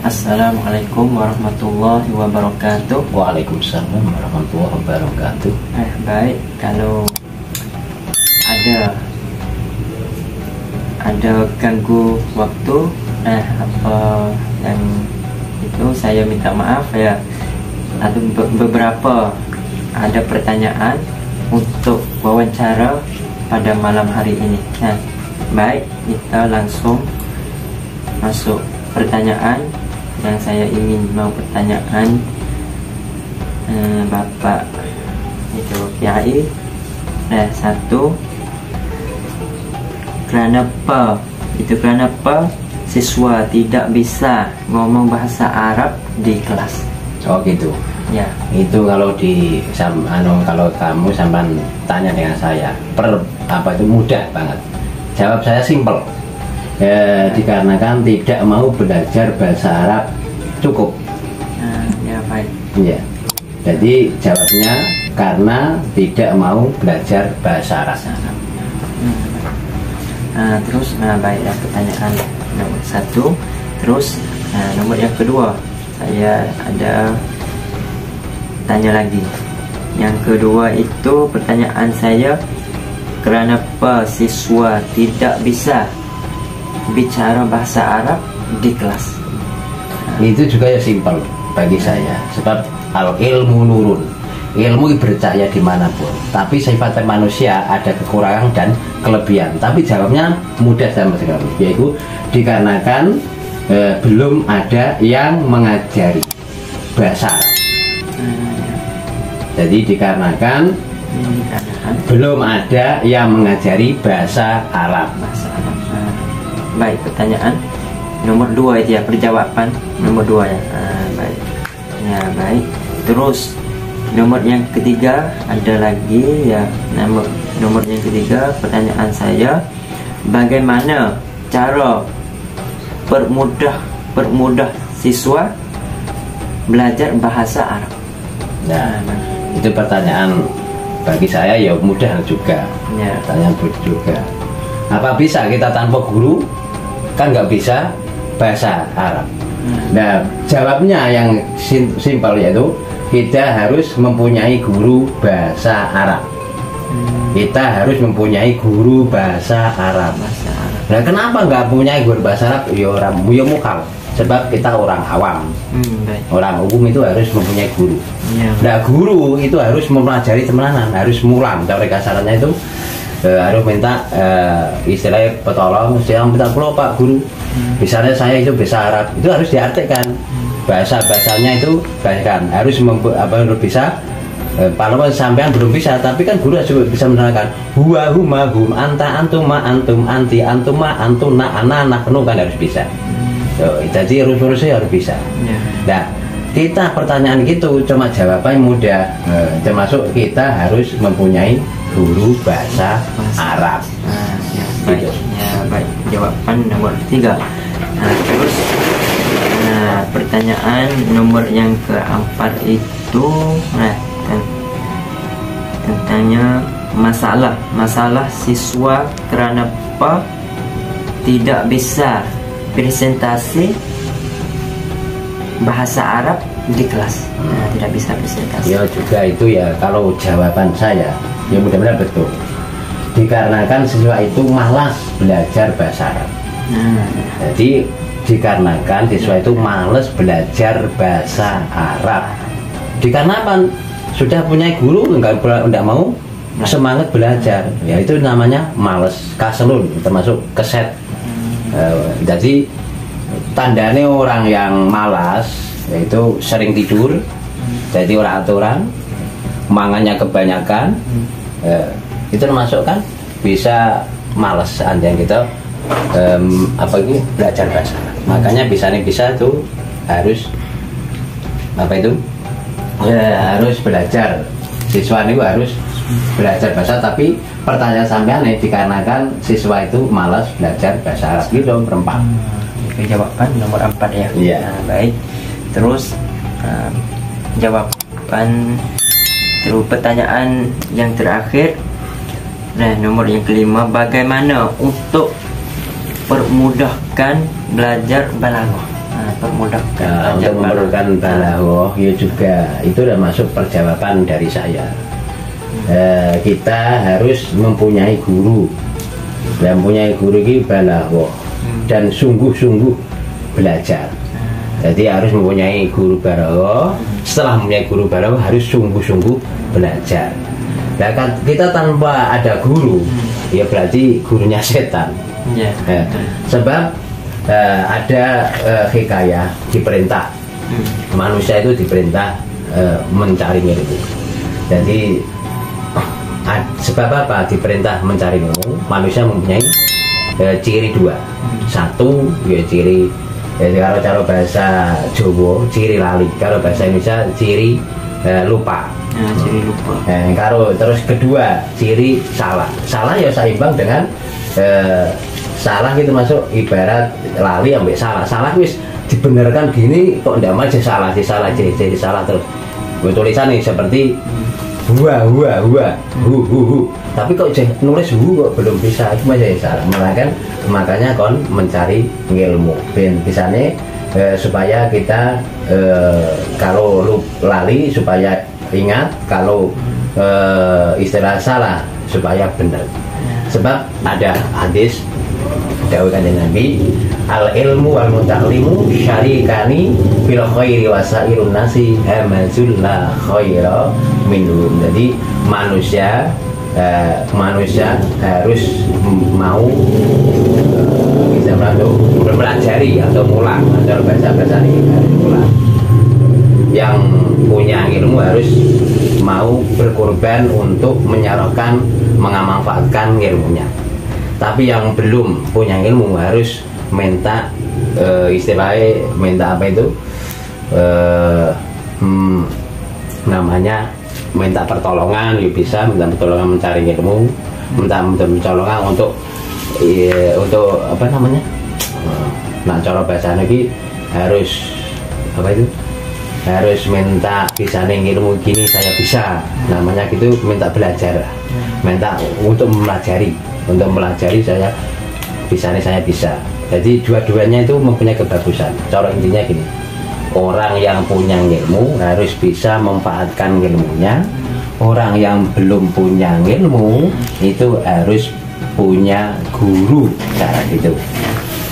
Assalamualaikum warahmatullahi wabarakatuh. Waalaikumsalam warahmatullahi wabarakatuh. Baik, kalau ada ganggu waktu, apa yang itu saya minta maaf ya. Ada beberapa ada pertanyaan untuk wawancara pada malam hari ini. Baik, kita langsung masuk pertanyaan yang saya ingin mau pertanyaan Bapak itu Kiai. Satu, kenapa siswa tidak bisa ngomong bahasa Arab di kelas? Oh gitu. Ya. Itu kalau kalau kamu sampai tanya dengan saya, itu mudah banget. Jawab saya simpel. Dikarenakan tidak mau belajar bahasa Arab cukup. Ya baik. Iya. Jadi jawabnya karena tidak mau belajar bahasa Arab. Terus baik ya, pertanyaan nomor satu. Terus nomor yang kedua, saya ada tanya lagi. Yang kedua itu pertanyaan saya, kenapa siswa tidak bisa bicara bahasa Arab di kelas? Itu juga ya simpel bagi saya, sebab ilmu nurun, ilmu bercahaya dimanapun, tapi sifatnya manusia ada kekurangan dan kelebihan. Tapi jawabnya mudah sama sekali, yaitu dikarenakan belum ada yang mengajari bahasa Arab. Jadi dikarenakan belum ada yang mengajari bahasa Arab. Baik, pertanyaan nomor 2 itu ya, perjawaban nomor 2 ya. Baik. Ya, baik. Terus nomor yang ketiga ada lagi ya, nomor yang ketiga pertanyaan saya, bagaimana cara permudah siswa belajar bahasa Arab? Nah, itu pertanyaan bagi saya ya mudah juga. Ya. Pertanyaan juga. Apa bisa kita tanpa guru? Kan nggak bisa bahasa Arab. Nah, jawabnya yang simpel, yaitu kita harus mempunyai guru bahasa Arab. Kita harus mempunyai guru bahasa Arab. Nah, kenapa nggak punya guru bahasa Arab? Ya orang mukal. Sebab kita orang awam. Orang umum itu harus mempunyai guru. Nah, guru itu harus mempelajari temenan, harus mulang. Cara kasarannya itu harus minta istilahnya petolong, saya minta pulau Pak Guru, misalnya saya itu bahasa Arab, itu harus diartikan bahasanya itu bahkan harus bisa. Kalau sampean belum bisa, tapi kan guru harus bisa menerangkan huwa huma hum anta antuma antum anti antuma antuna ana nahnu, kan harus bisa. Jadi urus-urusnya harus bisa. Nah, kita pertanyaan gitu cuma jawabannya mudah, termasuk kita harus mempunyai guru bahasa Arab. Baik. Ya, baik. Jawaban nomor 3. Terus pertanyaan nomor yang keempat itu tentangnya masalah siswa kenapa tidak bisa presentasi bahasa Arab di kelas. Tidak bisa presentasi. Ya juga itu ya, kalau jawaban saya ya mudah-mudahan betul, dikarenakan siswa itu malas belajar bahasa Arab. Jadi dikarenakan siswa itu malas belajar bahasa Arab, dikarenakan sudah punya guru nggak mau semangat belajar, ya itu namanya males, kaselun, termasuk keset. Jadi tandanya orang yang malas yaitu sering tidur, jadi orang mangannya kebanyakan, itu termasuk kan bisa males anjing kita belajar bahasa. Makanya bisa tuh harus harus belajar, siswa ini harus belajar bahasa. Tapi pertanyaan sampean nih, dikarenakan siswa itu malas belajar bahasa Arab gitu, berempat. Itu jawaban nomor 4 ya. Iya. Baik. Terus jawaban pertanyaan yang terakhir, nomor yang kelima, bagaimana untuk permudahkan belajar balaghah? memudahkan untuk memerlukan balaghah ya juga itu udah masuk perjawaban dari saya. Kita harus mempunyai guru, dan mempunyai guru ini balaghah dan sungguh-sungguh belajar. Jadi harus mempunyai guru balaghah. Setelah mempunyai guru balaghah harus sungguh-sungguh belajar. Nah, kan kita tanpa ada guru ya berarti gurunya setan. Sebab ada hikayah diperintah manusia itu diperintah mencari ilmu. Jadi sebab apa diperintah mencari ilmu? Manusia mempunyai ciri dua. Satu ya ciri kalau cara bahasa Jawa ciri lali, kalau bahasa Indonesia ciri lupa. Ciri lupa. Kalau terus kedua ciri salah. Salah ya seimbang dengan salah gitu, masuk ibarat lali ambek salah wis dibenarkan gini kok ndak aja salah jadi salah terus. Tulisan nih seperti hua hu tapi kok nulis hu kok belum bisa, itu masih salah. Makanya kon mencari ilmu ben bisane supaya kita kalau lali supaya ingat, kalau istilah salah supaya benar. Sebab ada hadis dawuh Kanjeng Nabi, al ilmu wal muta'allimu syarikani bil khairi wa sairun nasi hamazul la khaira minhum. Jadi manusia harus mau bisa mempelajari atau mulang, atau bahasa ini mulang. Yang punya ilmu harus mau berkorban untuk menyarokan, mengamanfaatkan ilmunya. Tapi yang belum punya ilmu harus minta istilahnya minta apa itu namanya minta pertolongan. Ya bisa minta pertolongan mencari ilmu, minta pertolongan untuk apa namanya, nah cara bahasa lagi harus apa itu, harus minta bisa ilmu gini saya bisa, namanya gitu, minta belajar, minta untuk mempelajari saya bisa. Jadi dua-duanya itu mempunyai kebagusan. Cara intinya gini, orang yang punya ilmu harus bisa memanfaatkan ilmunya, orang yang belum punya ilmu itu harus punya guru. Cara gitu,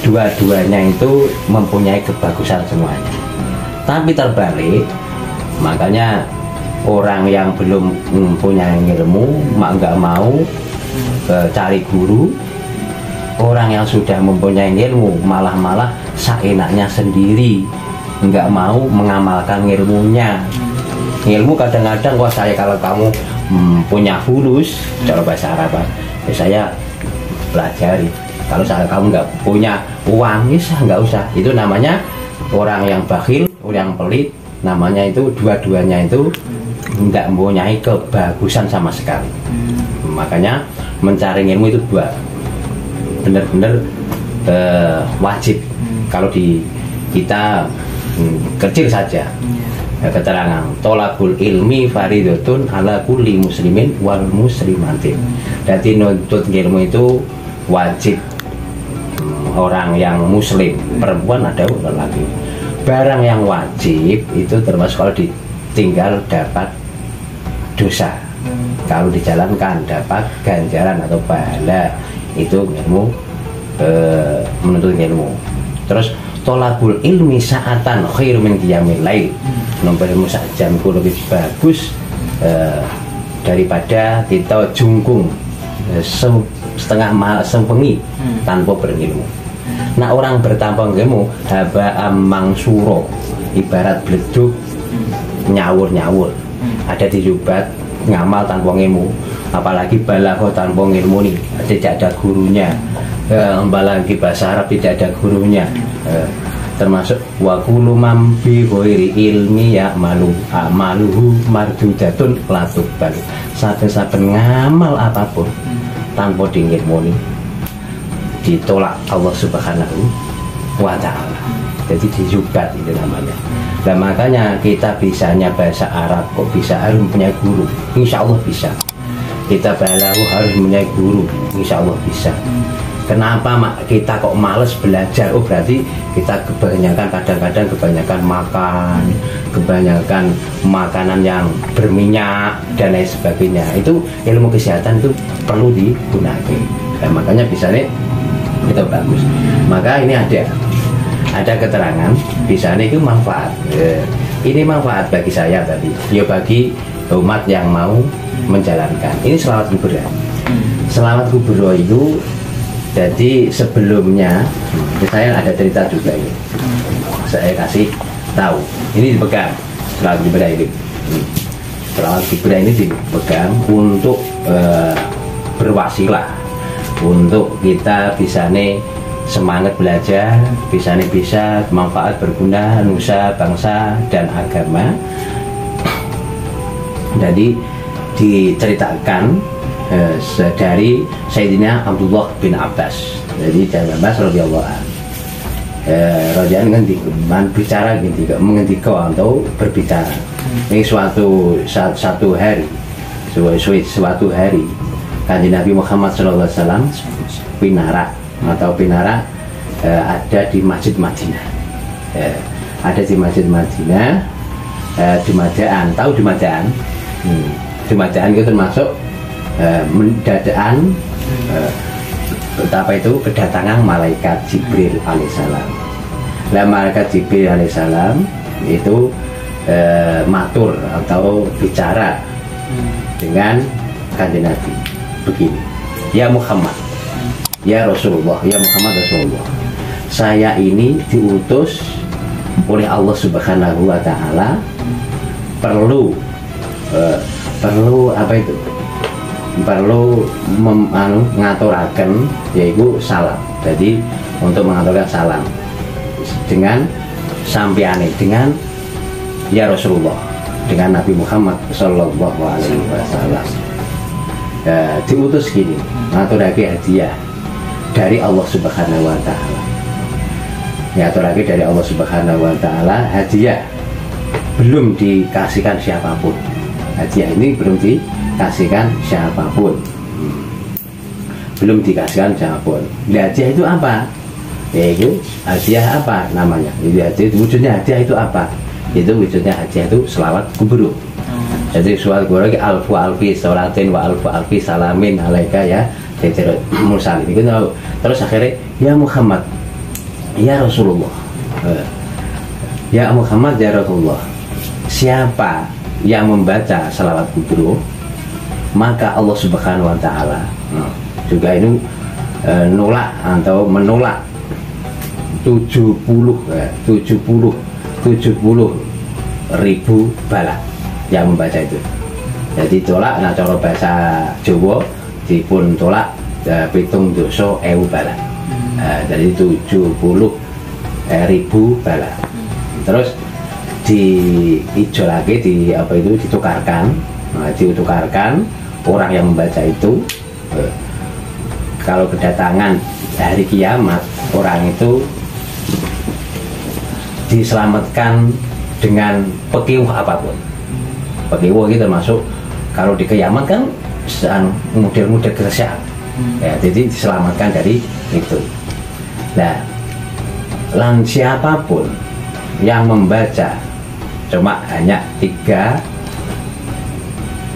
dua-duanya itu mempunyai kebagusan semuanya. Tapi terbalik, makanya orang yang belum punya ilmu nggak mau cari guru, orang yang sudah mempunyai ilmu malah seenaknya sendiri, nggak mau mengamalkan ilmunya. Ilmu kadang-kadang wah saya kalau kamu punya fulus, cara bahasa Arab ya saya pelajari. Kalau saya kamu nggak punya uang ya nggak usah. Itu namanya orang yang bakhil, orang yang pelit, namanya itu dua-duanya itu nggak mempunyai kebagusan sama sekali. Makanya mencari ilmu itu dua, benar-benar wajib. Kalau di kita kecil saja keterangan tolakul ilmi faridatun ala kulli muslimin wal muslimatin. Jadi nuntut ilmu itu wajib orang yang muslim, perempuan ada lelaki. Barang yang wajib itu termasuk kalau ditinggal dapat dosa, kalau dijalankan dapat ganjaran atau pahala. Itu ilmu, menuntut ilmu. Terus tolakul ilmi sa'atan khairu min qiyamil lail. Nomor ilmu sajam itu lebih bagus daripada kita jungkung setengah sempengi tanpa berilmu. Nah orang bertanpa ilmu haba mangsuro, ibarat bleduk nyawur ada di jubat, ngamal tanpa ilmu. Apalagi balaghah tanpa ilmu nih, tidak ada gurunya. Apalagi bahasa Arab tidak ada gurunya. Termasuk wa kullu man bi ghairi ilmi ya amaluhu mardudatun la tuqbal. Saben-saben ngamal apapun tanpa diilmuni ditolak Allah Subhanahu wa ta'ala. Jadi dijubat itu namanya. Nah makanya kita bisanya bahasa Arab kok bisa harus mempunyai guru, insya Allah bisa. Kita balaghah harus mempunyai guru, insya Allah bisa. Kenapa kita kok males belajar? Oh berarti kita kebanyakan kadang-kadang kebanyakan makan, kebanyakan makanan yang berminyak dan lain sebagainya. Itu ilmu kesehatan itu perlu digunakan. Nah, makanya bisa nih itu bagus. Maka ini ada keterangan bisa nih itu manfaat. Ini manfaat bagi saya tadi. Ya bagi umat yang mau menjalankan. Ini selawat kubro. Selawat kubro itu jadi sebelumnya saya ada cerita juga ini. Saya kasih tahu. Ini dipegang selawat kubro ini. Selawat kubro ini dipegang untuk berwasilah untuk kita bisa nih semangat belajar, bisa manfaat berguna nusa, bangsa dan agama. Jadi diceritakan dari Sayyidina Abdullah bin Abbas. Jadi dari Abbas radhiyallahu anhu. Rajaan kan bicara gitu, mengendika atau berbicara. Ini suatu hari, suatu hari, Kanjeng Nabi Muhammad SAW pinara ada di Masjid Madinah. Ada di Masjid Madinah, di Madaan. Tahu di Madaan? Di Madaan itu termasuk betapa itu kedatangan malaikat Jibril alaihissalam. Nah, malaikat Jibril alaihissalam itu matur atau bicara dengan Kanjeng Nabi begini, ya Muhammad, ya Rasulullah, ya Muhammad Rasulullah, saya ini diutus oleh Allah Subhanahu wa Ta'ala perlu apa itu? Perlu ngaturaken yaitu salam. Jadi untuk mengaturkan salam dengan sampiane dengan ya Rasulullah, dengan Nabi Muhammad Sallallahu Alaihi Wasallam. Diutus gini, ngaturake hadiah dari Allah Subhanahu Wa Taala. Ngaturake dari Allah Subhanahu Wa Taala hadiah, belum dikasihkan siapapun. Hadiah ini belum dikasihkan siapapun, belum dikasihkan siapapun. Hadiah itu apa? Yaitu hadiah apa namanya? Hadiah itu wujudnya hadiah itu apa? Itu wujudnya hadiah itu selawat kubro. Jadi selawat kubro ke alfu alfi sholatin wa alfu alfi salamin alaika ya jajarut mursalin. Itu terus akhirnya ya Muhammad, ya Rasulullah, ya Muhammad ya Rasulullah. Siapa yang membaca selawat kubro, maka Allah Subhanahu Wa Taala juga itu nolak atau menolak 70 ribu bala yang membaca itu. Jadi tolak, nah cara bahasa Jawa dipun tolak pitung dosa ewu bala. Jadi 70 ribu bala. Terus diijolake ditukarkan, ditukarkan orang yang membaca itu kalau kedatangan hari kiamat orang itu diselamatkan dengan pekiuh apapun. Pekiuh itu termasuk kalau di kiamat kan model-model kesesakan. Ya, jadi diselamatkan dari itu. Nah, lan siapapun yang membaca cuma hanya 3,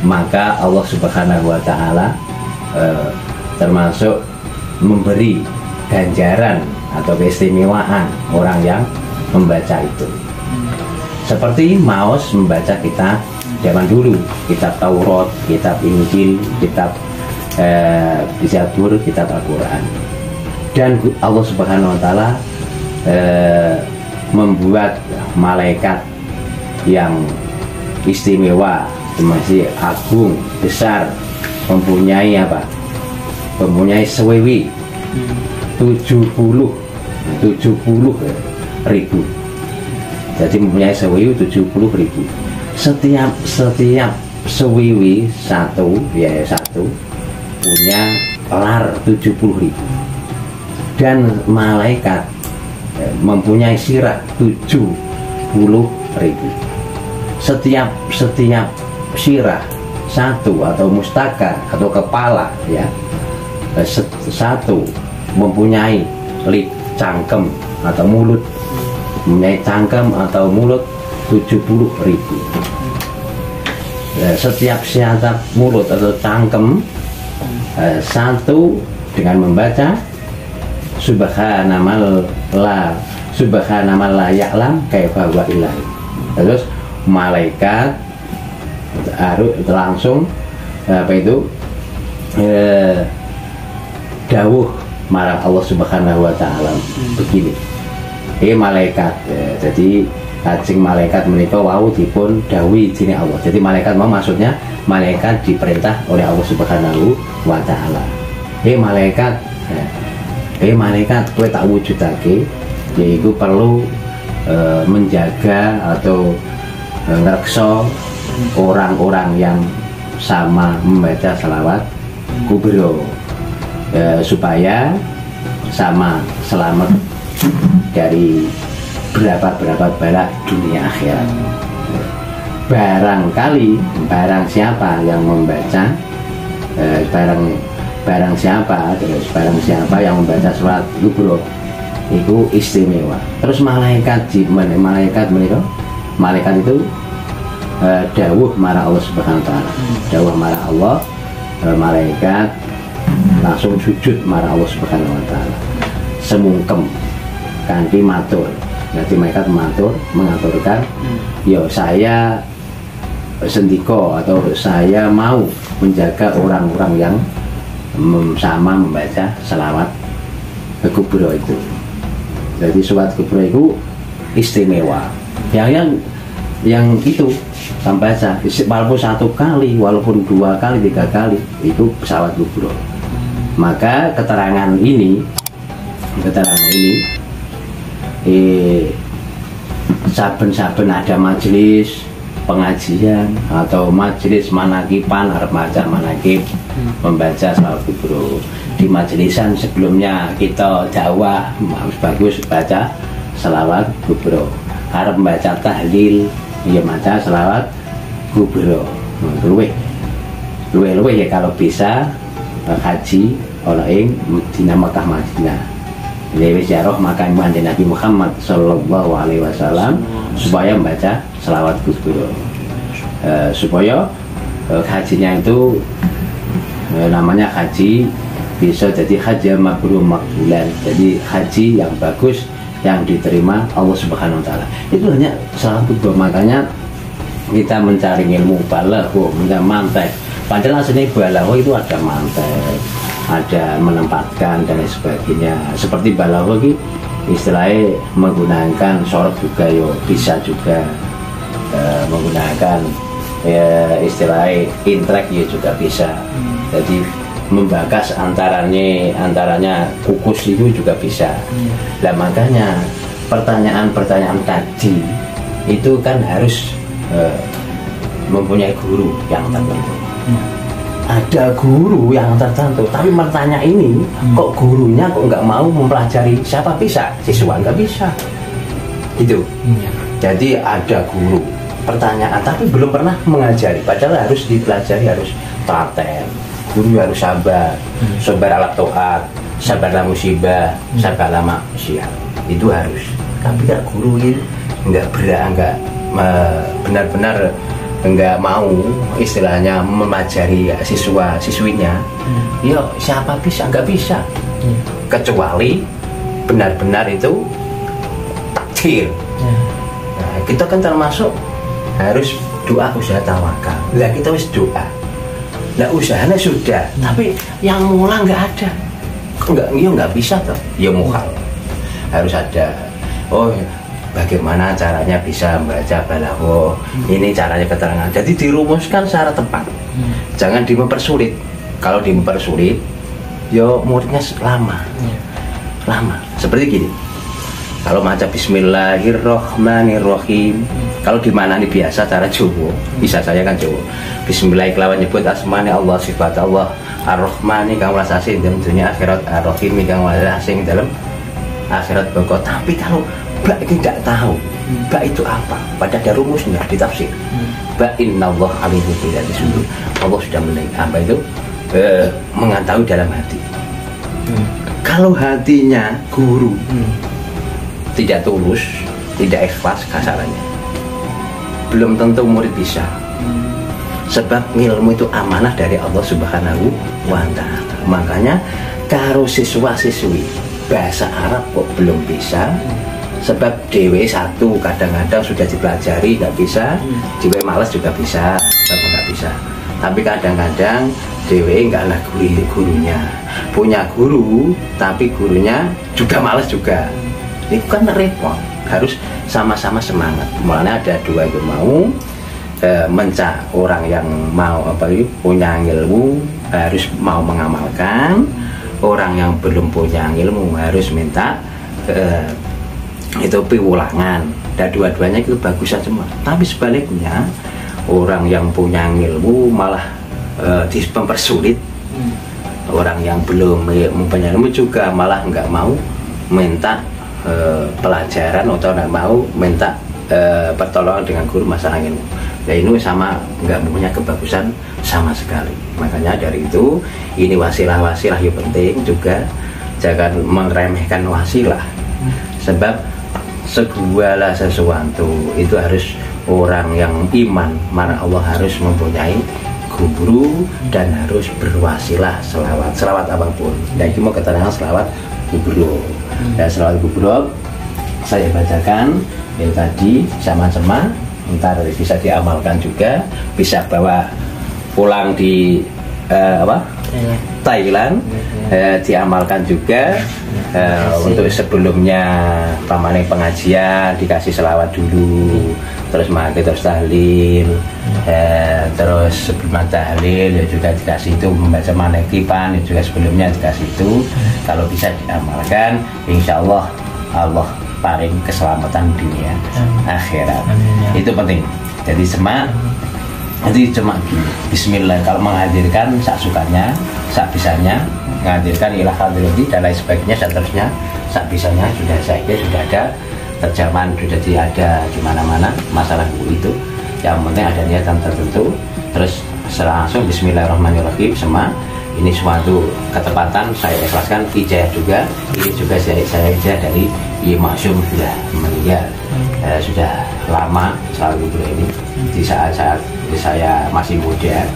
maka Allah Subhanahu Wa Taala termasuk memberi ganjaran atau keistimewaan orang yang membaca itu. Seperti maos membaca kitab zaman dulu, kitab Taurat, kitab Injil, kitab Zabur, kitab Al-Quran. Dan Allah Subhanahu Wa Taala membuat malaikat yang istimewa, masih agung, besar, mempunyai apa? Mempunyai sewiwi 70 ribu. Jadi mempunyai sewiwi 70 ribu. Setiap sewiwi satu punya lar 70 ribu. Dan malaikat mempunyai sirah 70 ribu. Setiap sirah satu atau mustaka atau kepala ya satu mempunyai cangkem atau mulut, mempunyai cangkem atau mulut 70.000. Setiap syarat mulut atau cangkem satu dengan membaca subhanamal la ya'lam kaifa wa ilahi. Terus malaikat harus langsung dawuh marang Allah Subhanahu wa taala begini. Malaikat jadi kajeng malaikat menika wau dipun dawuhi dening Allah. Jadi malaikat mau maksudnya malaikat diperintah oleh Allah Subhanahu wa taala. Malaikat kowe tak wujudake yaitu perlu menjaga atau ngrekso orang-orang yang sama membaca selawat kubro supaya sama selamat dari berapa bala dunia akhirat. Barang siapa yang membaca barang siapa yang membaca selawat kubro itu istimewa. Terus malaikat itu dawuh marang Allah Subhanahu wa taala. Dawuh marang Allah, malaikat langsung sujud marang Allah Subhanahu wa taala. Semungkem kanthi matur. Jadi malaikat mengaturkan, yo saya sendiko atau saya mau menjaga orang-orang yang sama membaca selawat kubro itu. Jadi selawat kubro itu istimewa. Yang itu membaca walaupun 1 kali, walaupun 2 kali, 3 kali itu selawat kubro. Maka keterangan ini saben-saben ada majelis pengajian atau majelis manakipan arep maca manakib membaca selawat kubro. Di majelisan sebelumnya kita dakwah bagus baca selawat kubro. Arep membaca tahlil ya maca selawat kubro. Luwih ya kalau bisa haji ana ing dina Mekah Madinah. Ini ziarah makam Nabi Muhammad sallallahu alaihi wasallam supaya membaca selawat kubro. Supaya hajinya itu namanya haji bisa jadi haji mabrur makbulan. Jadi haji yang bagus yang diterima Allah Subhanahu wa taala. Itu hanya selawat kubro. Makanya kita mencari ilmu balagho, mantek. Padahal aslinya balagho itu ada mantek, ada menempatkan dan sebagainya. Seperti balagho ini istilahnya menggunakan sorot juga yo bisa juga menggunakan istilahnya intrek ya juga bisa. Jadi membakas antaranya kukus itu juga bisa. Nah makanya pertanyaan tadi itu kan harus mempunyai guru yang tertentu. Ada guru yang tertentu, tapi bertanya ini kok gurunya kok nggak mau mempelajari, siapa bisa? Siswa nggak bisa gitu. Jadi ada guru pertanyaan tapi belum pernah mengajari, padahal harus dipelajari, harus telaten. Guru harus sabar alat toat, sabar dalam musibah, sabar dalam maksiat, itu harus. Tapi kalau guru ini nggak benar-benar enggak mau istilahnya mempelajari siswinya, ya siapa bisa? Enggak bisa, kecuali benar-benar itu takdir. Nah, kita kan termasuk harus doa, usaha, tawakal. Lah kita harus doa, nah usahanya sudah, tapi yang mula nggak ada, nggak bisa toh, ya mukhal. Harus ada, bagaimana caranya bisa membaca balagho, ini caranya keterangan. Jadi dirumuskan secara tepat, jangan dipersulit. Kalau dipersulit, yo muridnya lama. Seperti gini, kalau baca Bismillahirrohmanirrohim, kalau di mana ini biasa cara Jawa, bisa saya kan Jawa. Bismillah kelawan nyebut asmane Allah, sifat Allah, Ar-Rahmani kang welas asih dalam dunia akhirat, Ar-Rahim kang welas asih dalam akhirat boko. Tapi kalau bak tidak tahu bak itu apa, pada ada rumusnya ditafsir. Bak innallah alimu tidak disudur, Allah sudah mendengar apa itu, mengetahui dalam hati. Kalau hatinya guru tidak tulus, tidak ikhlas kasarannya, belum tentu murid bisa. Sebab ilmu itu amanah dari Allah Subhanahu wa Ta'ala. Makanya karo siswa-siswi bahasa Arab kok belum bisa, sebab dewe satu kadang-kadang sudah dipelajari nggak bisa, dewe malas juga bisa, sebab nggak bisa. Tapi kadang-kadang dewe nggak lah gurunya, punya guru tapi gurunya juga malas juga. Itu kan repot. Harus sama-sama semangat. Mulanya ada dua itu mau mencak orang yang mau punya ilmu harus mau mengamalkan, orang yang belum punya ilmu harus minta itu piwulangan. Dan dua-duanya itu bagusan semua. Tapi sebaliknya orang yang punya ilmu malah mempersulit. Orang yang belum punya ilmu juga malah nggak mau minta pelajaran atau nggak mau minta pertolongan dengan guru masalah ilmu. Ya ini sama nggak punya kebagusan sama sekali. Makanya dari itu ini wasilah-wasilah yang penting juga, jangan meremehkan wasilah. Sebab segala sesuatu itu harus orang yang iman marah Allah harus mempunyai guru dan harus berwasilah selawat apapun. Dan itu mau keterangan selawat gubro. Dan selawat gubro saya bacakan yang tadi sama-sama, ntar bisa diamalkan juga, bisa bawa pulang di Thailand, diamalkan juga. Untuk sebelumnya pamane pengajian dikasih selawat dulu, terus maghrib terus tahlil, terus sebelum tahlil ya juga dikasih itu membaca manakiban ya juga sebelumnya dikasih itu. Kalau bisa diamalkan, insya Allah Allah paling keselamatan dunia akhirat. Itu penting. Jadi nanti cuma gini, bismillah, kalau menghadirkan sak sukanya, sak bisanya, menghadirkan ilah hadirati dan lain sebagainya, dan terusnya sak bisanya sudah saya kira sudah ada terjemahan, sudah ada di mana-mana masalah itu. Yang penting ada niatan tertentu, terus langsung bismillahirrahmanirrahim. Semua ini suatu ketepatan, saya ikhlaskan ijazah juga. Ini juga saya ijazah dari Maksum sudah meninggal, sudah lama selalu ini di saat-saat saya masih muda.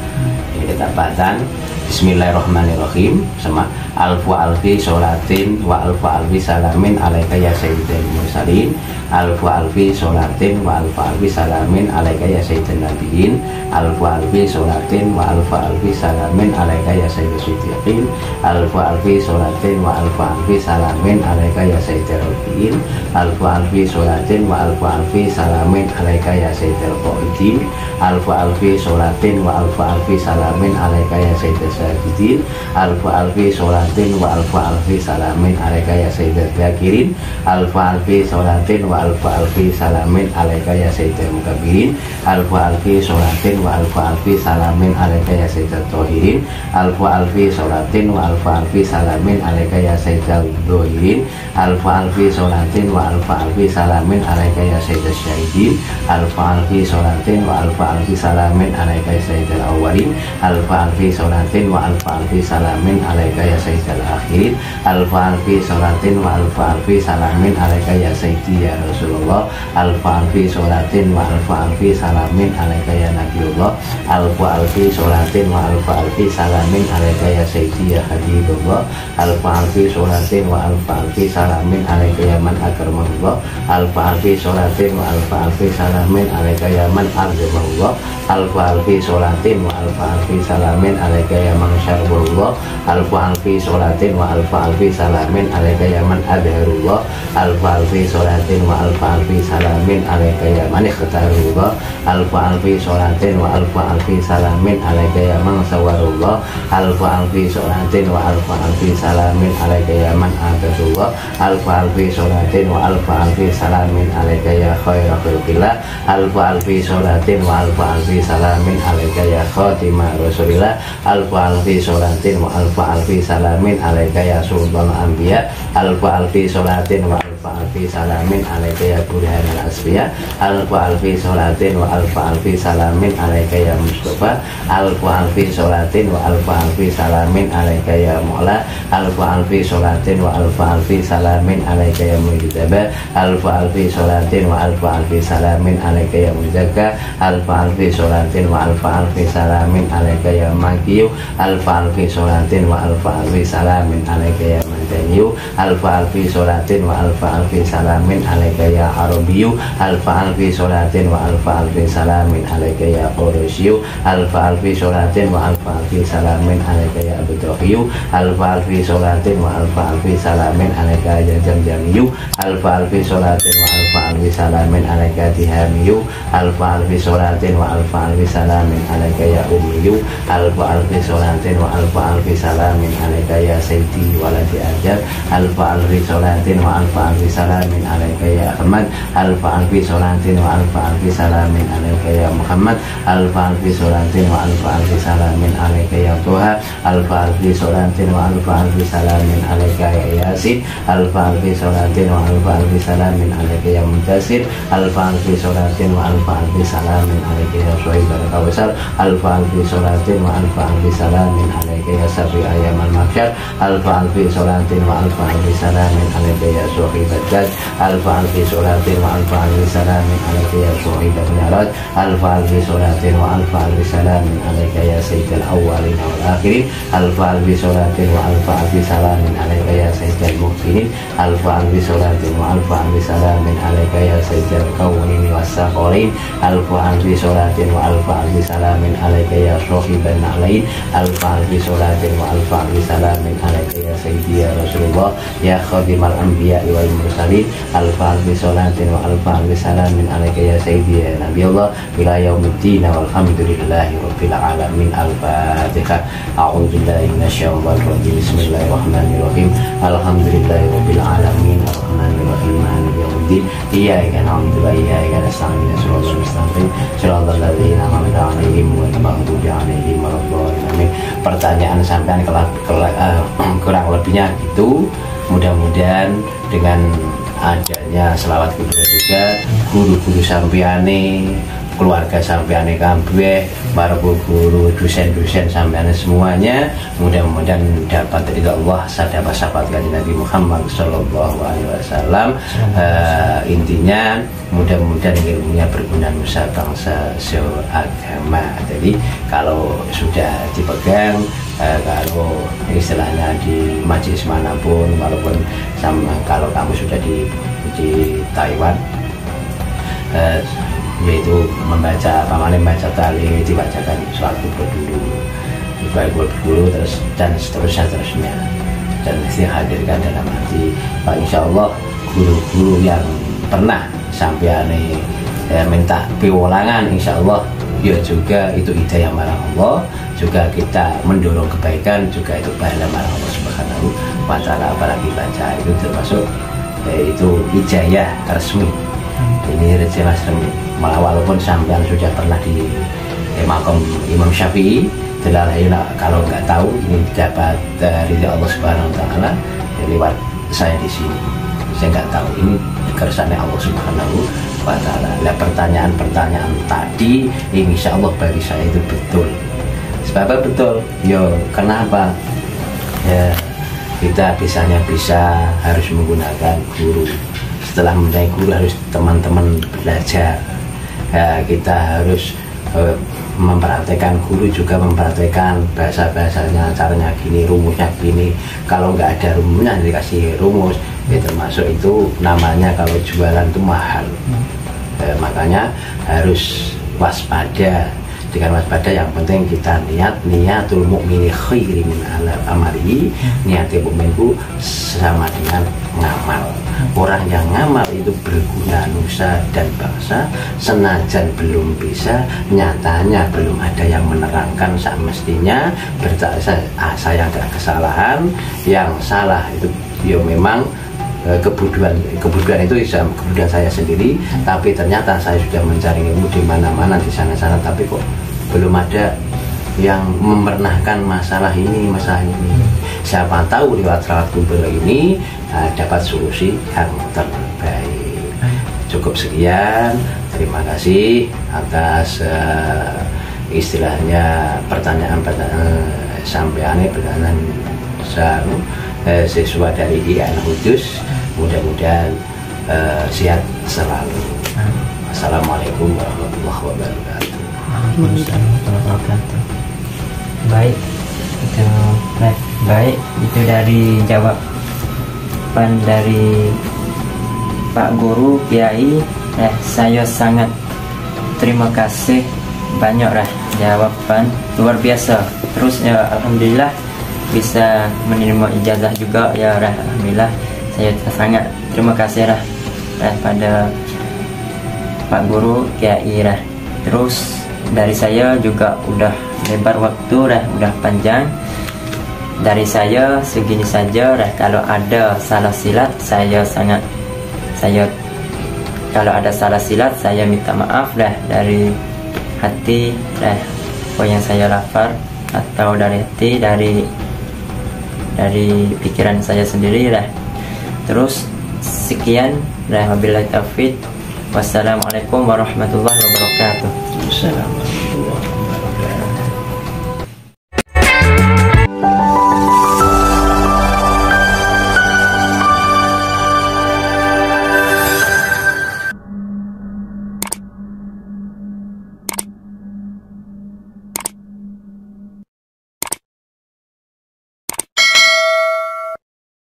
Ini ketepatan bismillahirrahmanirrahim. Sama alfu alfi sholatin wa alfu alfi salamin alaika ya sayyidil mursalin, alfu alfi sholatin wa alfu alfi salamin alaika ya sayyidil nabiyin, alfu alfi sholatin wa alfu alfi salamin alaika ya sayyidil siddiqin, alfu alfi sholatin wa alfu alfi salamin alaika ya sayyidil rabiin, alfu alfi sholatin wa alfu alfi salamin alaika ya sayyidil qaidin, alfu alfi sholatin wa alfu alfi salamin alaika ya sayyidil sajidin, alfu alfi sholatin wa alfu alfi salamin alaika ya sayyidil zakirin, alfu alfi sholatin wa alfu alfi salamin alaika ya sayyidil mukabirin, alfu alfi sholatin wa alfu alfi salamin alaika ya sayyidil tohirin, alfu alfi sholatin wa alfu alfi salamin alaika ya sayyidil dohirin, alfu alfi sholatin wa alfu alfi salamin alaika ya sayyidil syahidin, alfu alfi sholatin wa alfu alfi salamin alaika ya sayyidil awwalin, alfu alfi sholatin wa alfu alfi salamin alaika ya sayyidil akhirin, alfu alfi sholatin wa alfu alfi salamin alaika ya sayyidi ya Rasulullah, alfu alfi sholatin wa alfu alfi salamin alaika ya Nabiullah, alfu alfi sholatin wa alfu alfi salamin alaika ya sayyidi ya Habibullah, alfu alfi sholatin wa alfu alfi salamin alaika ya man akramahullah, alfu alfi sholatin wa alfu alfi salamin alaika ya man arzamahullah, alfu alfi sholatin wa alfu alfi salamin alaika ya man syarabullah, alfu alfi sholatin wa alfu alfi salamin alaika ya man adharullah, alfu alfi sholatin wa alfu alfi salamin alaika ya man ikhtarullah, alfu alfi sholatin wa alfu alfi salamin alaika ya man sawarullah, alfu alfi sholatin wa alfu alfi salamin alaika ya man abadullah, alfu alfi sholatin wa alfu alfi salamin alaika ya khaira khulqillah, alfu alfi sholatin wa alfu alfi salamin alaika ya khatimah rasulillah, alfu alfi sholatin wa alfu alfi salamin alaika ya sultan anbiya, alfu alfi sholatin wa alfu alfi salamin alaika ya burhan al-asfiya, alfi sholatin wa alfi salamin alaika ya Mustafa, alfi sholatin wa alfi salamin alaika ya Mu'la, alfi sholatin wa alfi salamin alaika ya Mujtaba, alfi sholatin wa alfi salamin alaika ya Muzakka, alfi sholatin wa alfi salamin alaika ya Makiyu, alfi sholatin wa alfi salamin alaika ya Madaniyu, alfi sholatin wa alfi salamin alaika ya Arabiyu, alfi sholatin wa alfi salamin alaika ya Quraisyu, alfi sholatin wa alfi salamin alaika ya Abdurrahim, alfi sholatin wa alfi salamin alaika ya Jamjamiyu, alfi sholatin wa alfi salamin alaika Tihamiyu, alfi sholatin wa alfi salamin alaika ya Ummiyu, alfi sholatin wa alfi salamin alaika ya Sayyidi waladi Ajab, alfi sholatin wa alfi salamin alaika ya Ahmad, alfi sholatin wa alfi salamin alaika ya Muhammad, alfi sholatin wa alfi salamin alaika ya Tuha, alfi sholatin wa alfi salamin alaika ya Yasin, alfi sholatin wa alfi salamin alaika ya Muntasir, alfi sholatin wa alfi salamin alaika ya Shuaib al-Kawsar, alfi sholatin wa alfi salamin alaika ya Sabi ayam al-Mahsyar, alfi sholatin wa alfi salamin alaika ya Shuaib al-Dad, alfi sholatin wa alfi salamin alaika ya Shuaib al-Mi'raj, alfi sholatin wa alfi salamin alaika ya Sayyidul Awwalin wal Akhirin, alfi sholatin wa alfi salamin alaika ya Sayyidul Muhsinin, alfi sholatin wa alfi salamin alaika ya Sayyidul Kaunin was-Saqalain, alfi sholatin wa alfi salamin alaika ya Shuhiban Na'lain, alfi sholatin wa alfi salamin alaika ya Sayyidi ya Rasulullah ya Khadimal Anbiya wal Mursalin, alfi sholatin wa alfi salamin alaika ya Sayyidi ya Nabiyullah ila yaumiddin walhamdulillahi rabbil alamin. Al-Fatihah. A'udzu billahi minasyaitonir rajim. Bismillahirrahmanirrahim. Alhamdulillahi rabbil alamin arrahmanir rahim maliki yaumiddin. Iyyaka na'budu wa iyyaka nasta'in ihdinas mustaqim shiratal ladzina an'amta 'alaihim ghairil maghdubi 'alaihim waladdallin. Pertanyaan sampean kurang lebihnya gitu. Mudah-mudahan dengan adanya selawat kudus juga guru-guru sampeane, keluarga sampeane kabeh, para guru, dosen-dosen sampeane semuanya mudah-mudahan dapat ridha Allah sadaqah syafaat kanjeng Nabi Muhammad sallallahu alaihi wasallam. Intinya mudah-mudahan ilmunya berguna nusa bangsa seagama. Jadi kalau sudah dipegang, kalau istilahnya di majelis manapun, walaupun sama kalau kamu sudah di Taiwan, yaitu membaca membaca tali, dibacakan sholat kubur dulu terus dan seterusnya dan dihadirkan dalam hati. Pak, insya Allah guru-guru yang pernah sampai minta piwolangan, insya Allah ya juga itu hidayah marah Allah, juga kita mendorong kebaikan, juga itu pahala marah Allah subhanahu wa ta'ala. Apalagi baca itu termasuk itu hidayah resmi, ini rezeki resmi. Walaupun sampean sudah pernah di makam Imam Syafi'i, kalau nggak tahu ini dapat dari Allah subhanahu wa ta'ala lewat saya di sini. Saya nggak tahu, ini kersane Allah subhanahu wa ta'ala. Nah, pertanyaan-pertanyaan tadi insya Allah bagi saya itu betul. Sebab betul, yo kenapa ya kita bisa harus menggunakan guru. Setelah mencari guru harus teman-teman belajar. Kita harus mempraktekkan, guru juga mempraktekkan bahasa-bahasanya, caranya gini, rumusnya gini. Kalau nggak ada rumusnya dikasih rumus, ya termasuk itu namanya kalau jualan itu mahal. Makanya harus waspada. Dengan waspada yang penting kita niatul mukmini khairi min amali. Niatul mukminku sama dengan ngamal. Orang yang ngamal itu berguna nusa dan bangsa, senajan belum bisa, nyatanya belum ada yang menerangkan semestinya. Saya ada kesalahan, yang salah itu ya memang kebutuhan itu kebutuhan saya sendiri, tapi ternyata saya sudah mencari ilmu di mana-mana di sana-sana, tapi kok belum ada yang memernahkan masalah ini. Siapa tahu lewat salat kubur ini dapat solusi yang terbaik. Cukup sekian, terima kasih atas istilahnya pertanyaan sampai pertanyaan siswa dari IAIN Kudus. Mudah-mudahan sehat selalu. Assalamualaikum warahmatullahi wabarakatuh. Baik, itu baik itu dari jawaban dari Pak Guru Kiai. Saya sangat terima kasih banyak jawaban luar biasa. Terus ya alhamdulillah bisa menerima ijazah juga ya alhamdulillah. Saya sangat terima kasih pada Pak Guru Kiai. Terus dari saya juga udah lebar waktu udah panjang. Dari saya segini saja. Kalau ada salah silat saya kalau ada salah silat saya minta maaf dari hati apa yang saya lafal atau dari hati, dari pikiran saya sendiri Terus sekian, wabillahi taufik. Wassalamualaikum warahmatullahi wabarakatuh. Assalamualaikum.